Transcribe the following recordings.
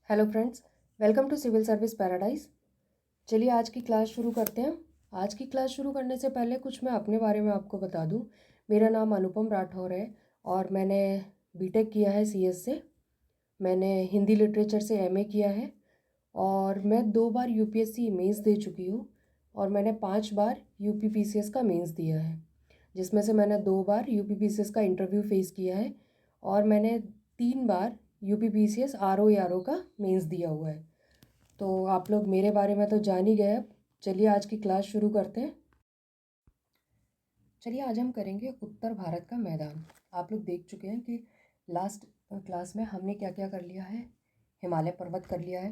Hello friends, welcome to civil service paradise. चलिए आज की क्लास शुरू करते हैं। आज की क्लास शुरू करने से पहले कुछ मैं अपने बारे में आपको बता दूं। मेरा नाम अनुपम राठौर है और मैंने बीटेक किया है सीएस से। मैंने हिंदी लिटरेचर से एमए किया है और मैं 2 बार यूपीएससी मेंस दे चुकी हूँ और मैंने 5 बार यूपीपीसीएस का मेंस दिया है, जिसमें से मैंने 2 बार यूपीपीसीएस का इंटरव्यू फेस किया है और मैंने 3 बार यूपीपीसीएस आरओ आरओ का मेंस दिया हुआ है। तो आप लोग मेरे बारे में तो जान ही गए। अब चलिए आज की क्लास शुरू करते हैं। चलिए आज हम करेंगे उत्तर भारत का मैदान। आप लोग देख चुके हैं कि लास्ट क्लास में हमने क्या क्या कर लिया है। हिमालय पर्वत कर लिया है,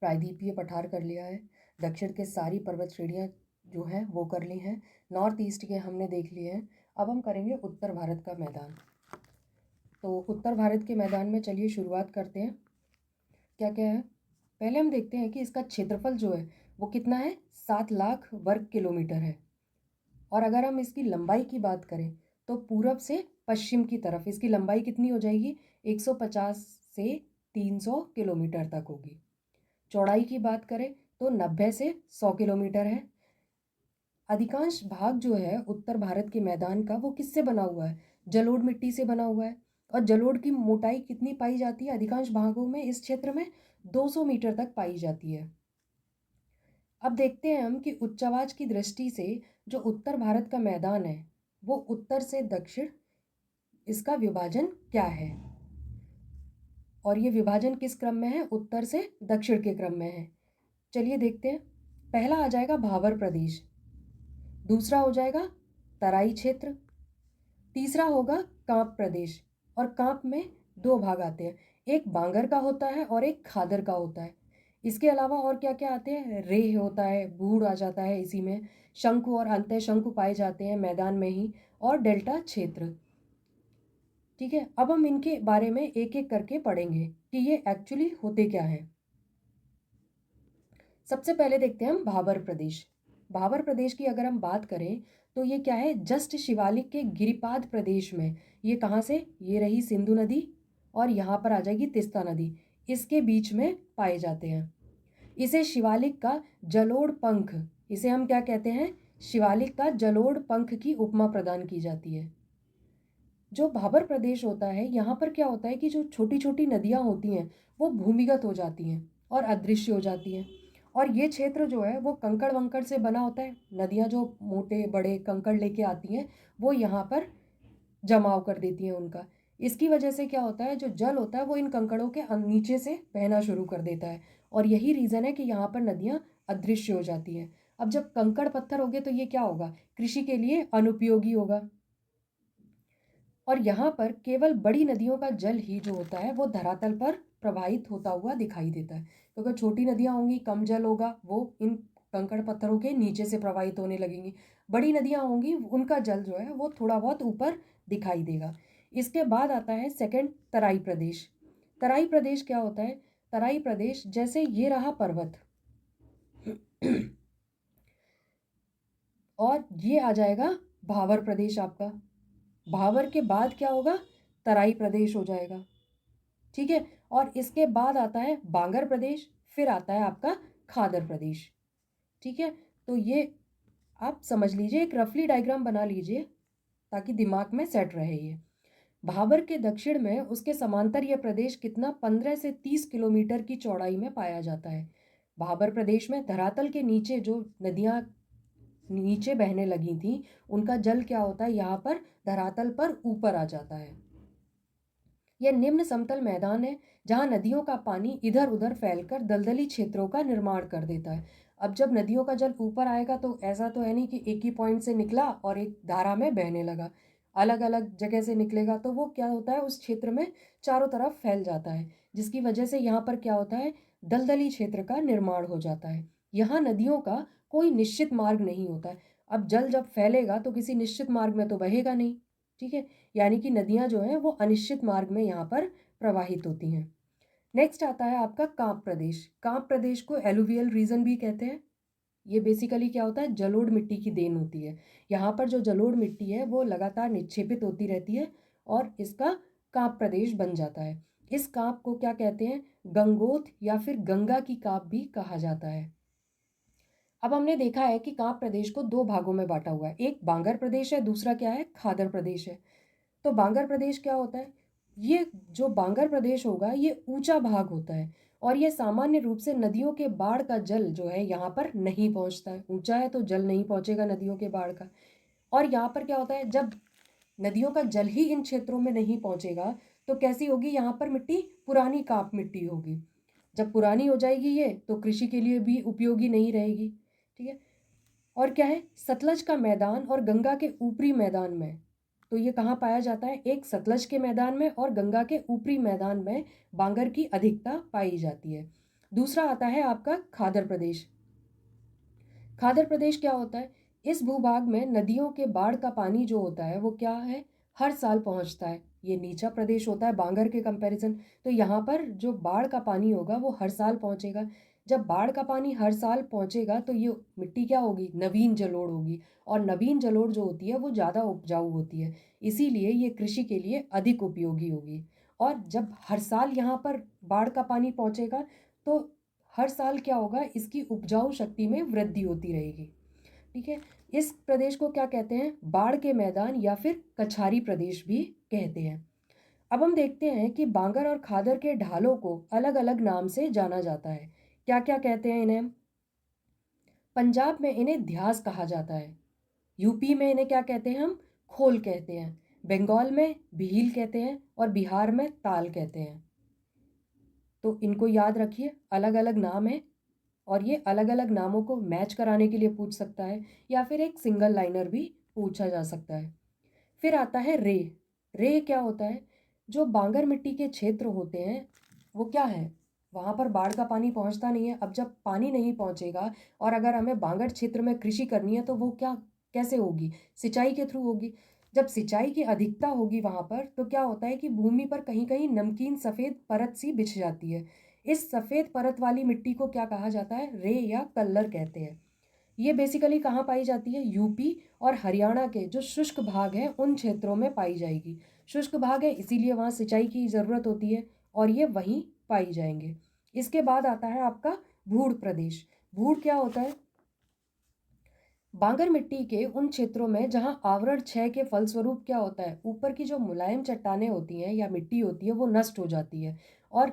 प्रायद्वीपीय पठार कर लिया है, दक्षिण के सारी पर्वत श्रेणियाँ जो हैं वो कर ली हैं, नॉर्थ ईस्ट के हमने देख लिए हैं। अब हम करेंगे उत्तर भारत का मैदान। तो उत्तर भारत के मैदान में चलिए शुरुआत करते हैं। क्या क्या है, पहले हम देखते हैं कि इसका क्षेत्रफल जो है वो कितना है। 7 लाख वर्ग किलोमीटर है। और अगर हम इसकी लंबाई की बात करें तो पूरब से पश्चिम की तरफ इसकी लंबाई कितनी हो जाएगी, 150 से 300 किलोमीटर तक होगी। चौड़ाई की बात करें तो 90 से 100 किलोमीटर है। अधिकांश भाग जो है उत्तर भारत के मैदान का वो किससे बना हुआ है, जलोढ़ मिट्टी से बना हुआ है। और जलोढ़ की मोटाई कितनी पाई जाती है, अधिकांश भागों में इस क्षेत्र में 200 मीटर तक पाई जाती है। अब देखते हैं हम कि उच्चावाच की दृष्टि से जो उत्तर भारत का मैदान है वो उत्तर से दक्षिण, इसका विभाजन क्या है और ये विभाजन किस क्रम में है, उत्तर से दक्षिण के क्रम में है। चलिए देखते हैं। पहला आ जाएगा भाबर प्रदेश, दूसरा हो जाएगा तराई क्षेत्र, तीसरा होगा कांप प्रदेश। और कांप में 2 भाग आते हैं, एक बांगर का होता है और एक खादर का होता है। इसके अलावा और क्या क्या आते हैं, रेह होता है, बूढ़ आ जाता है इसी में, शंकु और अंतः शंकु पाए जाते हैं मैदान में ही, और डेल्टा क्षेत्र। ठीक है, अब हम इनके बारे में एक एक करके पढ़ेंगे कि ये एक्चुअली होते क्या हैं। सबसे पहले देखते हैं हम भाबर प्रदेश। भाबर प्रदेश की अगर हम बात करें तो ये क्या है, जस्ट शिवालिक के गिरिपाद प्रदेश में। ये कहाँ से, ये रही सिंधु नदी और यहाँ पर आ जाएगी तिस्ता नदी, इसके बीच में पाए जाते हैं। इसे शिवालिक का जलोढ़ पंख, इसे हम क्या कहते हैं, शिवालिक का जलोढ़ पंख की उपमा प्रदान की जाती है। जो भाबर प्रदेश होता है यहाँ पर क्या होता है कि जो छोटी छोटी नदियाँ होती हैं वो भूमिगत हो जाती हैं और अदृश्य हो जाती हैं। और ये क्षेत्र जो है वो कंकड़ वंकड़ से बना होता है। नदियाँ जो मोटे बड़े कंकड़ लेके आती हैं वो यहाँ पर जमाव कर देती हैं उनका। इसकी वजह से क्या होता है, जो जल होता है वो इन कंकड़ों के नीचे से बहना शुरू कर देता है और यही रीज़न है कि यहाँ पर नदियाँ अदृश्य हो जाती हैं। अब जब कंकड़ पत्थर होंगे तो ये क्या होगा, कृषि के लिए अनुपयोगी होगा। और यहाँ पर केवल बड़ी नदियों का जल ही जो होता है वो धरातल पर प्रवाहित होता हुआ दिखाई देता है, क्योंकि तो छोटी नदियाँ होंगी, कम जल होगा, वो इन कंकड़ पत्थरों के नीचे से प्रवाहित होने लगेंगी। बड़ी नदियाँ होंगी उनका जल जो है वो थोड़ा बहुत ऊपर दिखाई देगा। इसके बाद आता है सेकंड, तराई प्रदेश। तराई प्रदेश क्या होता है, तराई प्रदेश जैसे ये रहा पर्वत और ये आ जाएगा भावर प्रदेश आपका। भावर के बाद क्या होगा, तराई प्रदेश हो जाएगा। ठीक है, और इसके बाद आता है बांगर प्रदेश, फिर आता है आपका खादर प्रदेश। ठीक है, तो ये आप समझ लीजिए, एक रफली डायग्राम बना लीजिए ताकि दिमाग में सेट रहे। ये भाबर के दक्षिण में उसके समांतर यह प्रदेश कितना, 15 से 30 किलोमीटर की चौड़ाई में पाया जाता है। भाबर प्रदेश में धरातल के नीचे जो नदियाँ नीचे बहने लगी थी उनका जल क्या होता है, यहाँ पर धरातल पर ऊपर आ जाता है। यह निम्न समतल मैदान है जहाँ नदियों का पानी इधर उधर फैलकर दलदली क्षेत्रों का निर्माण कर देता है। अब जब नदियों का जल ऊपर आएगा तो ऐसा तो है नहीं कि एक ही पॉइंट से निकला और एक धारा में बहने लगा, अलग अलग जगह से निकलेगा तो वो क्या होता है, उस क्षेत्र में चारों तरफ फैल जाता है, जिसकी वजह से यहाँ पर क्या होता है, दलदली क्षेत्र का निर्माण हो जाता है। यहाँ नदियों का कोई निश्चित मार्ग नहीं होता है। अब जल जब फैलेगा तो किसी निश्चित मार्ग में तो बहेगा नहीं। ठीक है, यानी कि नदियाँ जो हैं वो अनिश्चित मार्ग में यहाँ पर प्रवाहित होती हैं। नेक्स्ट आता है आपका कांप प्रदेश। कांप प्रदेश को एलुवियल रीजन भी कहते हैं। ये बेसिकली क्या होता है, जलोढ़ मिट्टी की देन होती है। यहाँ पर जो जलोढ़ मिट्टी है वो लगातार निक्षेपित होती रहती है और इसका कांप प्रदेश बन जाता है। इस कांप को क्या कहते हैं, गंगोत या फिर गंगा की काप भी कहा जाता है। अब हमने देखा है कि काप प्रदेश को दो भागों में बांटा हुआ है, एक बांगर प्रदेश है, दूसरा क्या है, खादर प्रदेश है। तो बांगर प्रदेश क्या होता है? ये जो बांगर प्रदेश होगा ये ऊंचा भाग होता है और ये सामान्य रूप से नदियों के बाढ़ का जल जो है यहाँ पर नहीं पहुँचता है। ऊंचा है तो जल नहीं पहुँचेगा नदियों के बाढ़ का। और यहाँ पर क्या होता है, जब नदियों का जल ही इन क्षेत्रों में नहीं पहुँचेगा तो कैसी होगी यहाँ पर मिट्टी, पुरानी काप मिट्टी होगी। जब पुरानी हो जाएगी ये तो कृषि के लिए भी उपयोगी नहीं रहेगी। ठीक है। और क्या है, सतलज का मैदान और गंगा के ऊपरी मैदान में, तो ये कहाँ पाया जाता है, एक सतलज के मैदान में और गंगा के ऊपरी मैदान में बांगर की अधिकता पाई जाती है। दूसरा आता है आपका खादर प्रदेश। खादर प्रदेश क्या होता है, इस भूभाग में नदियों के बाढ़ का पानी जो होता है वो क्या है, हर साल पहुंचता है। ये नीचा प्रदेश होता है बांगर के कंपैरिजन, तो यहाँ पर जो बाढ़ का पानी होगा वो हर साल पहुंचेगा। जब बाढ़ का पानी हर साल पहुंचेगा तो ये मिट्टी क्या होगी, नवीन जलोढ़ होगी। और नवीन जलोढ़ जो होती है वो ज़्यादा उपजाऊ होती है, इसीलिए ये कृषि के लिए अधिक उपयोगी होगी। और जब हर साल यहाँ पर बाढ़ का पानी पहुँचेगा तो हर साल क्या होगा, इसकी उपजाऊ शक्ति में वृद्धि होती रहेगी। ठीक है। इस प्रदेश को क्या कहते हैं, बाढ़ के मैदान या फिर कछारी प्रदेश भी कहते हैं। अब हम देखते हैं कि बांगर और खादर के ढालों को अलग अलग नाम से जाना जाता है। क्या क्या कहते हैं इन्हें? पंजाब में इन्हें ध्यास कहा जाता है। यूपी में इन्हें क्या कहते हैं हम, खोल कहते हैं। बंगाल में भील कहते हैं और बिहार में ताल कहते हैं। तो इनको याद रखिए, अलग अलग नाम है और ये अलग अलग नामों को मैच कराने के लिए पूछ सकता है या फिर एक सिंगल लाइनर भी पूछा जा सकता है। फिर आता है रे। रे क्या होता है, जो बांगर मिट्टी के क्षेत्र होते हैं वो क्या है, वहाँ पर बाढ़ का पानी पहुँचता नहीं है। अब जब पानी नहीं पहुँचेगा और अगर हमें बांगर क्षेत्र में कृषि करनी है तो वो क्या, कैसे होगी, सिंचाई के थ्रू होगी। जब सिंचाई की अधिकता होगी वहाँ पर तो क्या होता है कि भूमि पर कहीं कहीं नमकीन सफ़ेद परत सी बिछ जाती है। इस सफ़ेद परत वाली मिट्टी को क्या कहा जाता है, रे या कल्लर कहते हैं। ये बेसिकली कहाँ पाई जाती है, यूपी और हरियाणा के जो शुष्क भाग हैं उन क्षेत्रों में पाई जाएगी। शुष्क भाग है इसीलिए वहाँ सिंचाई की ज़रूरत होती है और ये वहीं पाई जाएंगे। इसके बाद आता है आपका भूड़ प्रदेश। भूड़ क्या होता है, बांगर मिट्टी के उन क्षेत्रों में जहां आवरण क्षय के फलस्वरूप क्या होता है, ऊपर की जो मुलायम चट्टानें होती हैं या मिट्टी होती है वो नष्ट हो जाती है और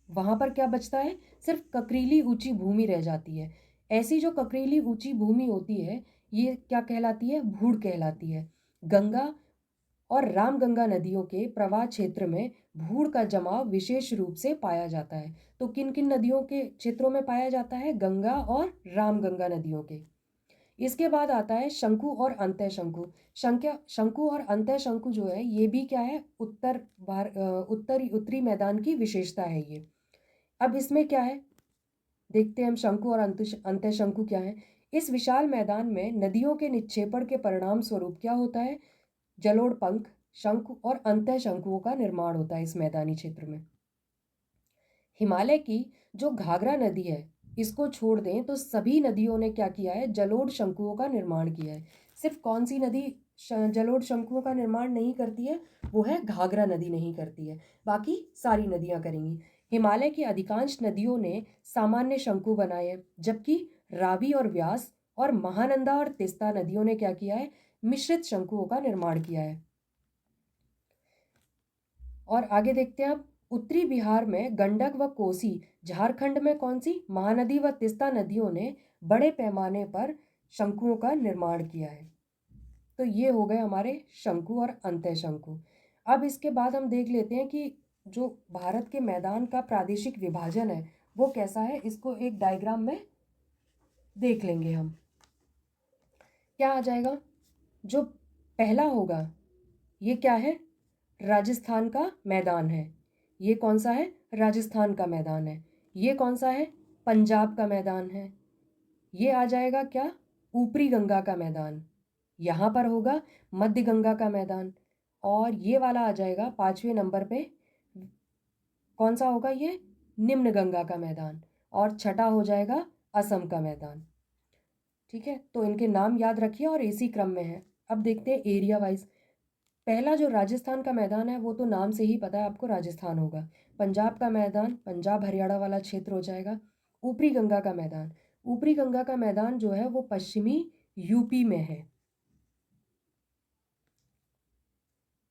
वहां पर क्या बचता है, सिर्फ ककरीली ऊंची भूमि रह जाती है। ऐसी जो ककरीली ऊंची भूमि होती है ये क्या कहलाती है, भूड़ कहलाती है। गंगा और रामगंगा नदियों के प्रवाह क्षेत्र में भूड़ का जमाव विशेष रूप से पाया जाता है। तो किन किन नदियों के क्षेत्रों में पाया जाता है, गंगा और रामगंगा नदियों के। इसके बाद आता है शंकु और अंतः शंकु। शंकु और अंतः शंकु जो है ये भी क्या है, उत्तरी उत्तरी मैदान की विशेषता है ये। अब इसमें क्या है, देखते हैं हम शंकु और अंतः शंकु क्या है। इस विशाल मैदान में नदियों के निक्षेपण के परिणाम स्वरूप क्या होता है, जलोढ़ पंख, शंकु और अंतः शंकुओं का निर्माण होता है इस मैदानी क्षेत्र में। हिमालय की जो घाघरा नदी है इसको छोड़ दें तो सभी नदियों ने क्या किया है, जलोढ़ शंकुओं का निर्माण किया है। सिर्फ कौन सी नदी जलोढ़ शंकुओं का निर्माण नहीं करती है, वो है घाघरा नदी नहीं करती है, बाकी सारी नदियां करेंगी। हिमालय की अधिकांश नदियों ने सामान्य शंकु बनाए हैं, जबकि रावी और व्यास और महानंदा और तिस्ता नदियों ने क्या किया है, मिश्रित शंकुओं का निर्माण किया है। और आगे देखते हैं आप, उत्तरी बिहार में गंडक व कोसी, झारखंड में कौन सी, महानदी व तिस्ता नदियों ने बड़े पैमाने पर शंकुओं का निर्माण किया है। तो ये हो गए हमारे शंकु और अंतः शंकु। अब इसके बाद हम देख लेते हैं कि जो भारत के मैदान का प्रादेशिक विभाजन है वो कैसा है, इसको एक डायग्राम में देख लेंगे हम। क्या आ जाएगा, जो पहला होगा ये क्या है, राजस्थान का मैदान है। ये कौन सा है, राजस्थान का मैदान है। ये कौन सा है, पंजाब का मैदान है। ये आ जाएगा क्या, ऊपरी गंगा का मैदान। यहाँ पर होगा मध्य गंगा का मैदान। और ये वाला आ जाएगा 5वें नंबर पे, कौन सा होगा ये, निम्न गंगा का मैदान। और छठा हो जाएगा असम का मैदान। ठीक है, तो इनके नाम याद रखिए और इसी क्रम में है। अब देखते हैं एरिया वाइज। पहला जो राजस्थान का मैदान है वो तो नाम से ही पता है आपको, राजस्थान होगा। पंजाब का मैदान पंजाब हरियाणा वाला क्षेत्र हो जाएगा। ऊपरी गंगा का मैदान, ऊपरी गंगा का मैदान जो है वो पश्चिमी यूपी में है।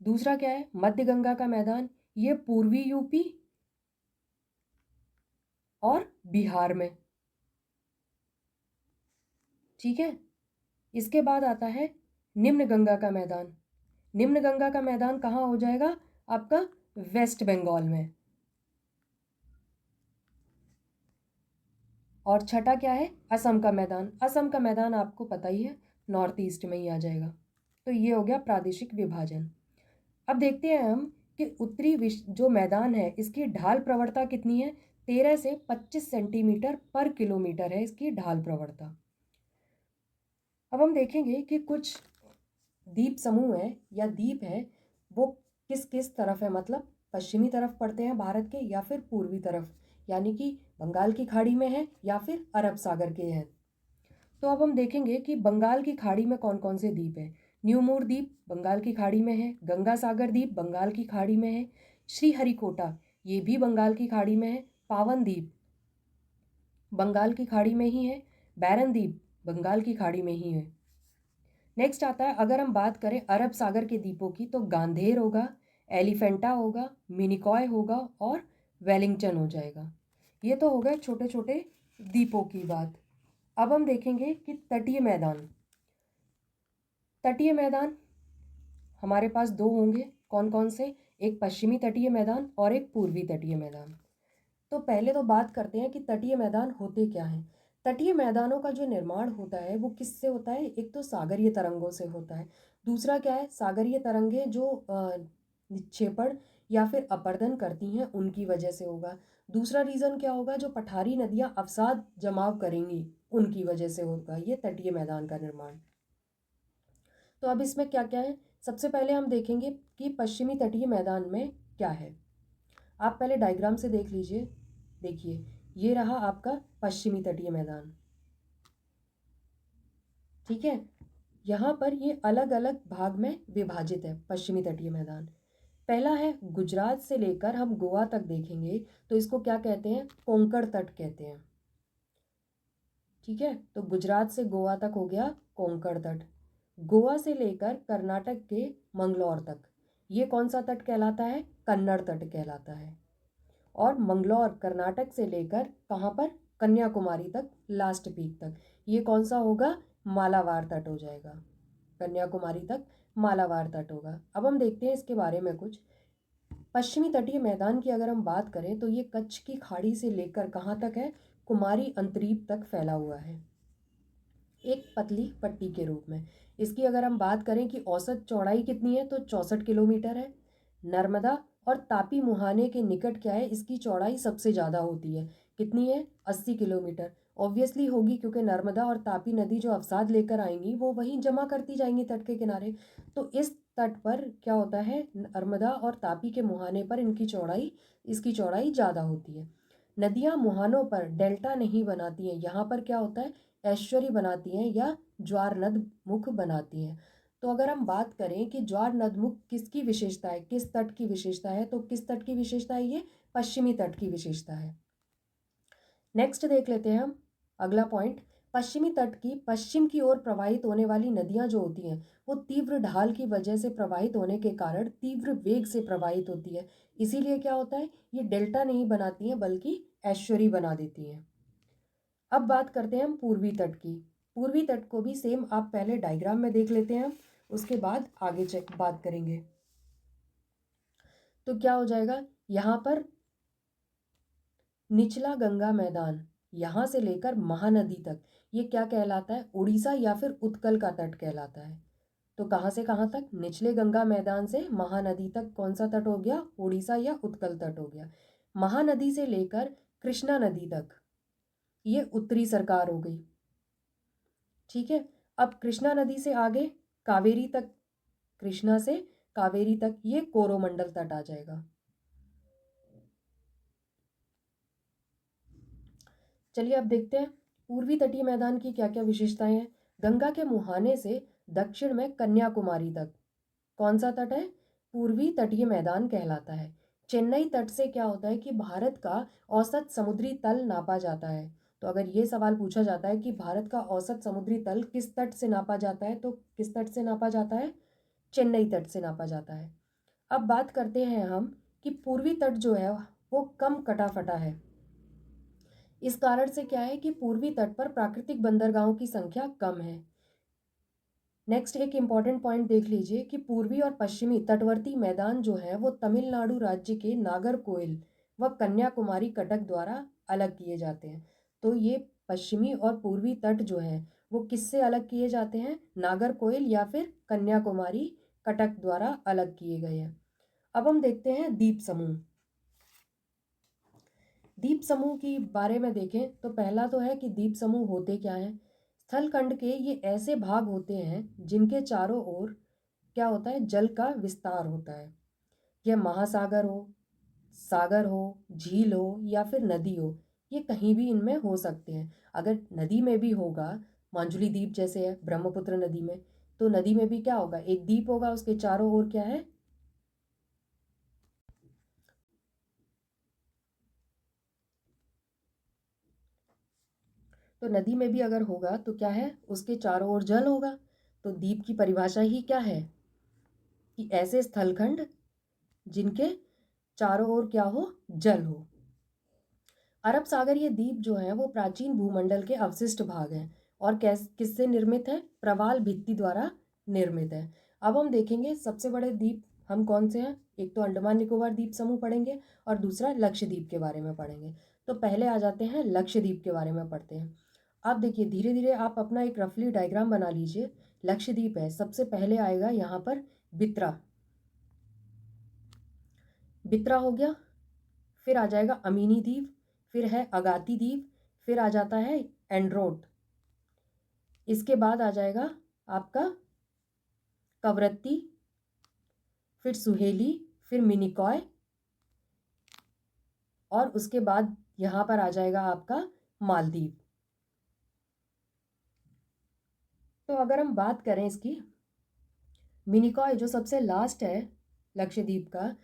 दूसरा क्या है, मध्य गंगा का मैदान, ये पूर्वी यूपी और बिहार में। ठीक है, इसके बाद आता है निम्न गंगा का मैदान। निम्न गंगा का मैदान कहाँ हो जाएगा आपका, वेस्ट बंगाल में। और छठा क्या है, असम का मैदान। असम का मैदान आपको पता ही है, नॉर्थ ईस्ट में ही आ जाएगा। तो ये हो गया प्रादेशिक विभाजन। अब देखते हैं हम कि उत्तरी जो मैदान है इसकी ढाल प्रवणता कितनी है। 13 से 25 सेंटीमीटर पर किलोमीटर है इसकी ढाल प्रवणता। अब हम देखेंगे कि कुछ द्वीप समूह है या द्वीप है वो किस किस तरफ है, मतलब पश्चिमी तरफ पड़ते हैं भारत के या फिर पूर्वी तरफ, यानी कि बंगाल की खाड़ी में है या फिर अरब सागर के हैं। तो अब हम देखेंगे कि बंगाल की खाड़ी में कौन कौन से द्वीप हैं। न्यूमोर द्वीप बंगाल की खाड़ी में है, गंगा सागर द्वीप बंगाल की खाड़ी में है, श्रीहरिकोटा ये भी बंगाल की खाड़ी में है, पावन द्वीप बंगाल की खाड़ी में ही है, बैरन द्वीप बंगाल की खाड़ी में ही है। नेक्स्ट आता है, अगर हम बात करें अरब सागर के द्वीपों की, तो गांधेर होगा, एलिफेंटा होगा, मिनिकॉय होगा और वेलिंगटन हो जाएगा। ये तो हो गए छोटे छोटे द्वीपों की बात। अब हम देखेंगे कि तटीय मैदान। तटीय मैदान हमारे पास दो होंगे, कौन कौन से, एक पश्चिमी तटीय मैदान और एक पूर्वी तटीय मैदान। तो पहले तो बात करते हैं कि तटीय मैदान होते क्या हैं। तटीय मैदानों का जो निर्माण होता है वो किससे होता है, एक तो सागरीय तरंगों से होता है। दूसरा क्या है, सागरीय तरंगें जो निक्षेपण या फिर अपरदन करती हैं उनकी वजह से होगा। दूसरा रीज़न क्या होगा, जो पठारी नदियाँ अवसाद जमाव करेंगी उनकी वजह से होगा ये तटीय मैदान का निर्माण। तो अब इसमें क्या क्या है, सबसे पहले हम देखेंगे कि पश्चिमी तटीय मैदान में क्या है। आप पहले डायग्राम से देख लीजिए। देखिए, ये रहा आपका पश्चिमी तटीय मैदान। ठीक है, यहाँ पर ये अलग अलग भाग में विभाजित है पश्चिमी तटीय मैदान। पहला है गुजरात से लेकर हम गोवा तक देखेंगे तो इसको क्या कहते हैं, कोंकण तट कहते हैं। ठीक है, तो गुजरात से गोवा तक हो गया कोंकण तट। गोवा से लेकर कर्नाटक के मंगलौर तक ये कौन सा तट कहलाता है, कन्नड़ तट कहलाता है। और मंगलौर कर्नाटक से लेकर कहाँ पर, कन्याकुमारी तक, लास्ट पीक तक, ये कौन सा होगा, मालाबार तट हो जाएगा। कन्याकुमारी तक मालाबार तट होगा। अब हम देखते हैं इसके बारे में कुछ। पश्चिमी तटीय मैदान की अगर हम बात करें तो ये कच्छ की खाड़ी से लेकर कहाँ तक है, कुमारी अंतरीप तक फैला हुआ है एक पतली पट्टी के रूप में। इसकी अगर हम बात करें कि औसत चौड़ाई कितनी है तो 64 किलोमीटर है। नर्मदा और तापी मुहाने के निकट क्या है, इसकी चौड़ाई सबसे ज़्यादा होती है, कितनी है, 80 किलोमीटर। ऑब्वियसली होगी क्योंकि नर्मदा और तापी नदी जो अवसाद लेकर आएंगी वो वहीं जमा करती जाएंगी तट के किनारे। तो इस तट पर क्या होता है, नर्मदा और तापी के मुहाने पर इसकी चौड़ाई ज़्यादा होती है। नदियाँ मुहानों पर डेल्टा नहीं बनाती हैं, यहाँ पर क्या होता है, एस्चुरी बनाती हैं या ज्वार नद मुख बनाती हैं। तो अगर हम बात करें कि ज्वार नदमुख किसकी विशेषता है, किस तट की विशेषता है, तो किस तट की विशेषता है, ये पश्चिमी तट की विशेषता है। नेक्स्ट देख लेते हैं हम अगला पॉइंट। पश्चिमी तट की पश्चिम की ओर प्रवाहित होने वाली नदियां जो होती हैं वो तीव्र ढाल की वजह से प्रवाहित होने के कारण तीव्र वेग से प्रवाहित होती है। इसीलिए क्या होता है, ये डेल्टा नहीं बनाती हैं बल्कि एस्चुरी बना देती हैं। अब बात करते हैं हम पूर्वी तट की। पूर्वी तट को भी सेम आप पहले डायग्राम में देख लेते हैं, हम उसके बाद आगे बात करेंगे। तो क्या हो जाएगा, यहाँ पर निचला गंगा मैदान यहाँ से लेकर महानदी तक ये क्या कहलाता है, उड़ीसा या फिर उत्कल का तट कहलाता है। तो कहाँ से कहाँ तक, निचले गंगा मैदान से महानदी तक कौन सा तट हो गया, उड़ीसा या उत्कल तट हो गया। महानदी से लेकर कृष्णा नदी तक ये उत्तरी सरकार हो गई। ठीक है, अब कृष्णा नदी से आगे कावेरी तक, कृष्णा से कावेरी तक ये कोरोमंडल तट आ जाएगा। चलिए अब देखते हैं पूर्वी तटीय मैदान की क्या क्या विशेषताएं हैं। गंगा के मुहाने से दक्षिण में कन्याकुमारी तक कौन सा तट है? पूर्वी तटीय मैदान कहलाता है। चेन्नई तट से क्या होता है कि भारत का औसत समुद्री तल नापा जाता है। तो अगर ये सवाल पूछा जाता है कि भारत का औसत समुद्री तल किस तट से नापा जाता है, तो किस तट से नापा जाता है? चेन्नई तट से नापा जाता है। अब बात करते हैं हम कि पूर्वी तट जो है वो कम कटा फटा है। इस कारण से क्या है कि पूर्वी तट पर प्राकृतिक बंदरगाहों की संख्या कम है। नेक्स्ट एक इम्पॉर्टेंट पॉइंट देख लीजिए कि पूर्वी और पश्चिमी तटवर्ती मैदान जो है वो तमिलनाडु राज्य के नागरकोइल व कन्याकुमारी कटक द्वारा अलग किए जाते हैं। तो ये पश्चिमी और पूर्वी तट जो है वो किससे अलग किए जाते हैं? नागरकोइल या फिर कन्याकुमारी कटक द्वारा अलग किए गए हैं। अब हम देखते हैं द्वीप समूह। द्वीप समूह की बारे में देखें तो पहला तो है कि द्वीप समूह होते क्या हैं। स्थलखंड के ये ऐसे भाग होते हैं जिनके चारों ओर क्या होता है? जल का विस्तार होता है। यह महासागर हो, सागर हो, झील हो या फिर नदी हो, ये कहीं भी इनमें हो सकते हैं। अगर नदी में भी होगा, मांजुली द्वीप जैसे है ब्रह्मपुत्र नदी में, तो नदी में भी क्या होगा? एक द्वीप होगा, उसके चारों ओर क्या है? तो नदी में भी अगर होगा तो क्या है? उसके चारों ओर जल होगा। तो द्वीप की परिभाषा ही क्या है? कि ऐसे स्थलखंड जिनके चारों ओर क्या हो? जल हो। अरब सागर ये द्वीप जो है वो प्राचीन भूमंडल के अवशिष्ट भाग हैं और किससे निर्मित है? प्रवाल भित्ति द्वारा निर्मित है। अब हम देखेंगे सबसे बड़े द्वीप हम कौन से हैं। एक तो अंडमान निकोबार द्वीप समूह पढ़ेंगे और दूसरा लक्षद्वीप के बारे में पढ़ेंगे। तो पहले आ जाते हैं लक्षद्वीप के बारे में पढ़ते हैं। आप देखिए धीरे धीरे आप अपना एक रफली डायग्राम बना लीजिए। लक्षद्वीप है, सबसे पहले आएगा यहाँ पर बित्रा। बित्रा हो गया, फिर आ जाएगा अमीनी द्वीप, फिर है अगाती द्वीप, फिर आ जाता है एंड्रोट। इसके बाद आ जाएगा आपका कवरत्ती, फिर सुहेली, फिर मिनिकॉय और उसके बाद यहाँ पर आ जाएगा आपका मालदीव। तो अगर हम बात करें इसकी, मिनिकॉय जो सबसे लास्ट है लक्षद्वीप का,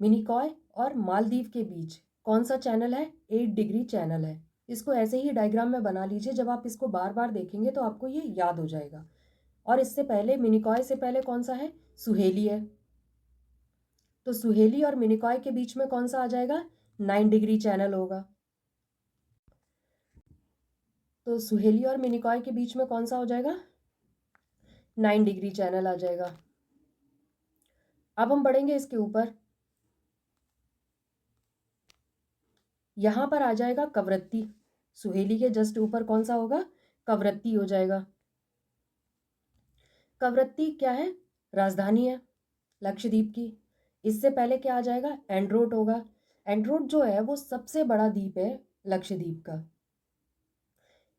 मिनिकॉय और मालदीव के बीच कौन सा चैनल है? 8 डिग्री चैनल है। इसको ऐसे ही डायग्राम में बना लीजिए, जब आप इसको बार बार देखेंगे तो आपको ये याद हो जाएगा। और इससे पहले मिनिकॉय से पहले कौन सा है? सुहेली है। तो सुहेली और मिनिकॉय के बीच में कौन सा आ जाएगा? 9 डिग्री चैनल होगा। तो सुहेली और मिनिकॉय के बीच में कौन सा हो जाएगा? 9 डिग्री चैनल आ जाएगा। अब हम बढ़ेंगे इसके ऊपर, यहां पर आ जाएगा कवरत्ती। सुहेली के जस्ट ऊपर कौन सा होगा? कवरत्ती हो जाएगा। कवरत्ती क्या है? राजधानी है लक्षद्वीप की। इससे पहले क्या आ जाएगा? एंड्रोट होगा। एंड्रोट जो है वो सबसे बड़ा द्वीप है लक्षद्वीप का।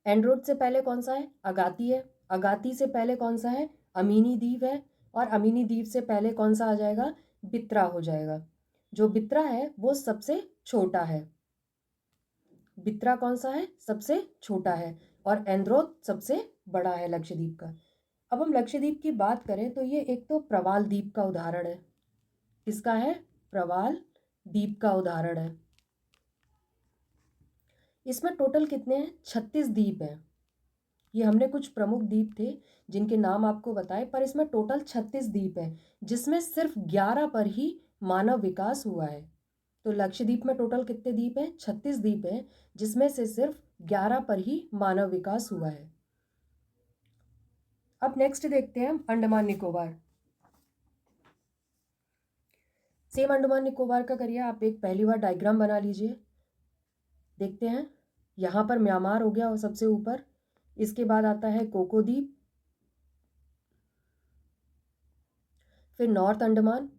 एंड्रोट से पहले कौन सा है? अगाती है। अगाती से पहले कौन सा है? अमीनी द्वीप है। और अमीनी द्वीप से पहले कौन सा आ जाएगा? बित्रा हो जाएगा। जो बित्रा है वो सबसे छोटा है। बित्रा कौन सा है? सबसे छोटा है। और एंड्रोट सबसे बड़ा है लक्षद्वीप का। अब हम लक्षद्वीप की बात करें तो ये एक तो प्रवाल द्वीप का उदाहरण है। किसका है? प्रवाल द्वीप का उदाहरण है। इसमें टोटल कितने हैं? 36 द्वीप हैं। ये हमने कुछ प्रमुख द्वीप थे जिनके नाम आपको बताए, पर इसमें टोटल 36 द्वीप है, जिसमें सिर्फ 11 पर ही मानव विकास हुआ है। तो लक्षद्वीप में टोटल कितने द्वीप हैं? 36 द्वीप हैं, जिसमें से सिर्फ 11 पर ही मानव विकास हुआ है। अब नेक्स्ट देखते हैं हम अंडमान निकोबार। सेम अंडमान निकोबार का करिए आप एक पहली बार डायग्राम बना लीजिए। देखते हैं, यहाँ पर म्यांमार हो गया और सबसे ऊपर, इसके बाद आता है कोको द्वीप, फिर नॉर्थ अंडमान।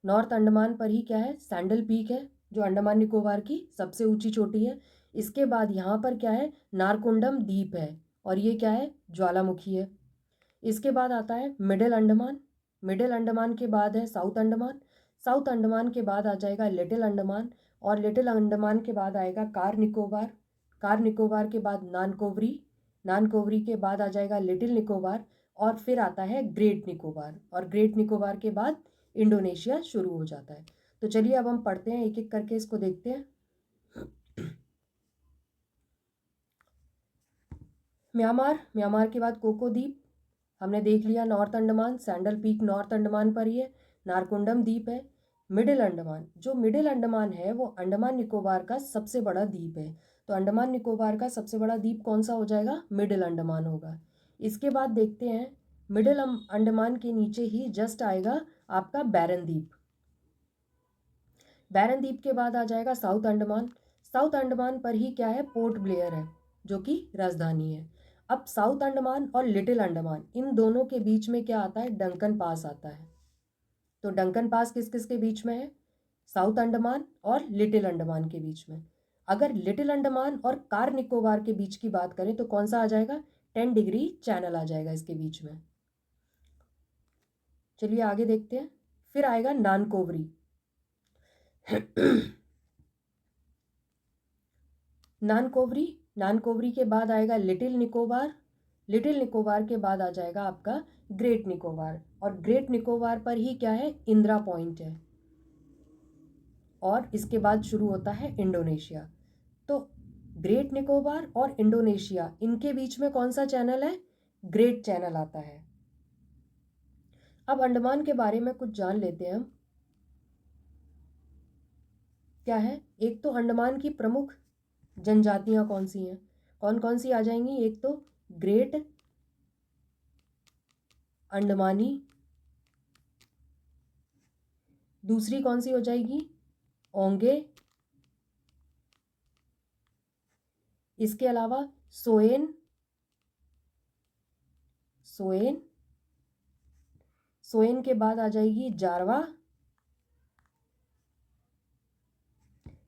नॉर्थ अंडमान पर ही क्या है? सैंडल पीक है जो अंडमान निकोबार की सबसे ऊंची चोटी है। इसके बाद यहाँ पर क्या है? नारकोंडम द्वीप है और ये क्या है? ज्वालामुखी है। इसके बाद आता है मिडिल अंडमान। मिडिल अंडमान के बाद है साउथ अंडमान। साउथ अंडमान के बाद आ जाएगा लिटिल अंडमान और लिटिल अंडमान के बाद आएगा कार निकोबार। कार निकोबार के बाद नानकोवरी। नानकोवरी के बाद आ जाएगा लिटिल निकोबार और फिर आता है ग्रेट निकोबार, और ग्रेट निकोबार के बाद इंडोनेशिया शुरू हो जाता है। तो चलिए अब हम पढ़ते हैं, एक एक करके इसको देखते हैं। म्यांमार के बाद कोको द्वीप हमने देख लिया, north Andaman, sandal peak north Andaman पर ही है, नारकोंडम द्वीप है। मिडिल अंडमान, जो मिडिल अंडमान है वो अंडमान निकोबार का सबसे बड़ा द्वीप है, तो अंडमान निकोबार का सबसे बड़ा द्वीप कौन सा हो जाएगा, मिडिल अंडमान होगा। इसके बाद देखते हैं मिडिल अंडमान के नीचे ही जस्ट आएगा आपका बैरन द्वीप। बैरन द्वीप के बाद आ जाएगा साउथ अंडमान। साउथ अंडमान पर ही क्या है, पोर्ट ब्लेयर है जो कि राजधानी है। अब साउथ अंडमान और लिटिल अंडमान इन दोनों के बीच में क्या आता है, डंकन पास आता है। तो डंकन पास किस किस के बीच में है, साउथ अंडमान और लिटिल अंडमान के बीच में। अगर लिटिल अंडमान और कार निकोबार के बीच की बात करें तो कौन सा आ जाएगा, 10 डिग्री चैनल आ जाएगा इसके बीच में। चलिए आगे देखते हैं। फिर आएगा नानकोवरी। नानकोवरी के बाद आएगा लिटिल निकोबार। लिटिल निकोबार के बाद आ जाएगा आपका ग्रेट निकोबार, और ग्रेट निकोबार पर ही क्या है, इंदिरा पॉइंट है, और इसके बाद शुरू होता है इंडोनेशिया। तो ग्रेट निकोबार और इंडोनेशिया इनके बीच में कौन सा चैनल है, ग्रेट चैनल आता है। अब अंडमान के बारे में कुछ जान लेते हैं हम। क्या है, एक तो अंडमान की प्रमुख जनजातियां कौन सी हैं, कौन कौन सी आ जाएंगी, एक तो ग्रेट अंडमानी, दूसरी कौन सी हो जाएगी, ओंगे, इसके अलावा सोएन, सोएन के बाद आ जाएगी जारवा,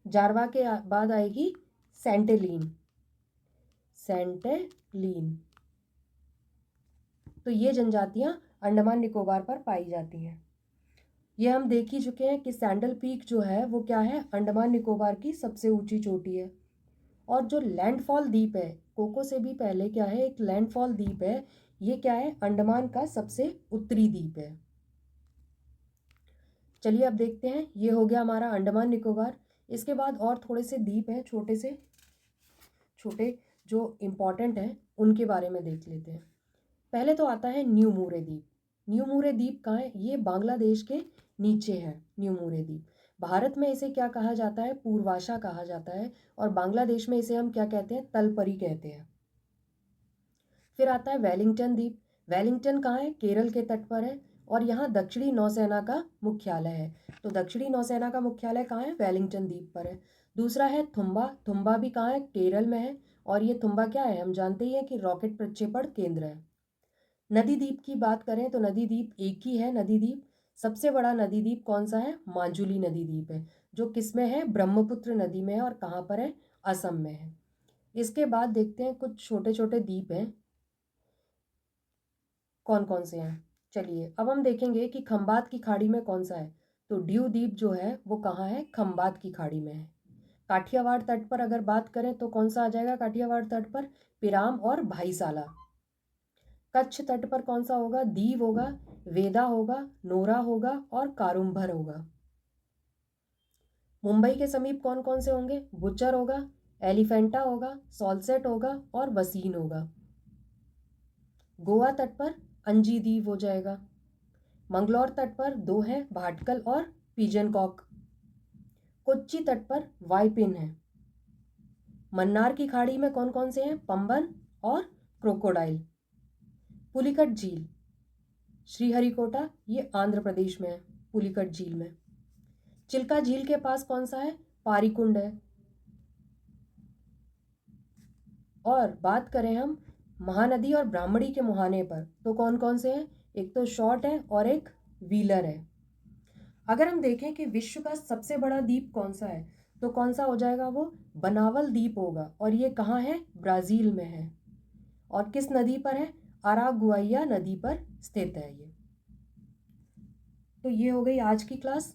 जारवा के बाद आएगी सेंटेलीन। तो ये जनजातियां अंडमान निकोबार पर पाई जाती हैं। ये हम देख ही चुके हैं कि सैंडल पीक जो है वो क्या है, अंडमान निकोबार की सबसे ऊंची चोटी है। और जो लैंडफॉल द्वीप है, कोको से भी पहले क्या है, एक लैंडफॉल द्वीप है, ये क्या है, अंडमान का सबसे उत्तरी द्वीप है। चलिए अब देखते हैं, ये हो गया हमारा अंडमान निकोबार। इसके बाद और थोड़े से द्वीप हैं, छोटे जो इम्पॉर्टेंट हैं उनके बारे में देख लेते हैं। पहले तो आता है न्यू मूरे द्वीप। न्यू मूरे द्वीप कहाँ है, ये बांग्लादेश के नीचे है न्यू मूरे द्वीप। भारत में इसे क्या कहा जाता है, पूर्वाशा कहा जाता है, और बांग्लादेश में इसे हम क्या कहते हैं, तलपरी कहते हैं। फिर आता है वेलिंगटन द्वीप। वेलिंगटन कहाँ है, केरल के तट पर है, और यहाँ दक्षिणी नौसेना का मुख्यालय है। तो दक्षिणी नौसेना का मुख्यालय कहाँ है, वेलिंगटन द्वीप पर है। दूसरा है थुम्बा। थुम्बा भी कहाँ है, केरल में है, और ये थुम्बा क्या है, हम जानते ही हैं कि रॉकेट प्रक्षेपण केंद्र है। नदी द्वीप की बात करें तो नदी द्वीप एक ही है, नदी द्वीप। सबसे बड़ा नदी द्वीप कौन सा है, माजुली नदी द्वीप है, जो किसमें है, ब्रह्मपुत्र नदी में है, और कहाँ पर है, असम में है। इसके बाद देखते हैं कुछ छोटे छोटे द्वीप हैं, कौन कौन से हैं। चलिए अब हम देखेंगे कि खंबात की खाड़ी में कौन सा है। तो ड्यू द्वीप जो है वो कहाँ है, खंबात की खाड़ी में है। काठियावाड़ तट पर अगर बात करें तो कौन सा आ जाएगा, काठियावाड़ तट पर पिराम और भाईसाला। कच्छ तट पर कौन सा होगा, दीव होगा, वेदा होगा, नोरा होगा, और कारुम्भर होगा। मुंबई के समीप कौन कौन से होंगे, बुच्चर होगा, एलिफेंटा होगा, सॉल्सेट होगा, और वसीन होगा। गोवा तट पर अंजी द्वीप हो जाएगा। मंगलौर तट पर दो हैं, भाटकल और पिजनकॉक। कोच्चि तट पर वाइपिन है। मन्नार की खाड़ी में कौन कौन से हैं, पंबन और क्रोकोडाइल। पुलिकट झील श्रीहरिकोटा, ये आंध्र प्रदेश में है, पुलिकट झील में। चिल्का झील के पास कौन सा है, पारीकुंड है। और बात करें हम महानदी और ब्राह्मणी के मुहाने पर तो कौन कौन से हैं, एक तो शॉर्ट है और एक व्हीलर है। अगर हम देखें कि विश्व का सबसे बड़ा द्वीप कौन सा है तो कौन सा हो जाएगा, वो बनावल द्वीप होगा, और ये कहाँ है, ब्राज़ील में है, और किस नदी पर है, अरागुआइया नदी पर स्थित है ये। तो ये हो गई आज की क्लास।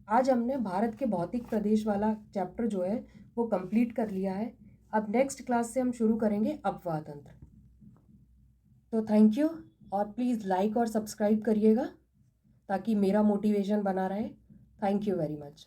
आज हमने भारत के भौतिक प्रदेश वाला चैप्टर जो है वो कंप्लीट कर लिया है। अब नेक्स्ट क्लास से हम शुरू करेंगे अपवाह तंत्र। तो थैंक यू। और प्लीज़ लाइक और सब्सक्राइब करिएगा ताकि मेरा मोटिवेशन बना रहे। Thank you very much.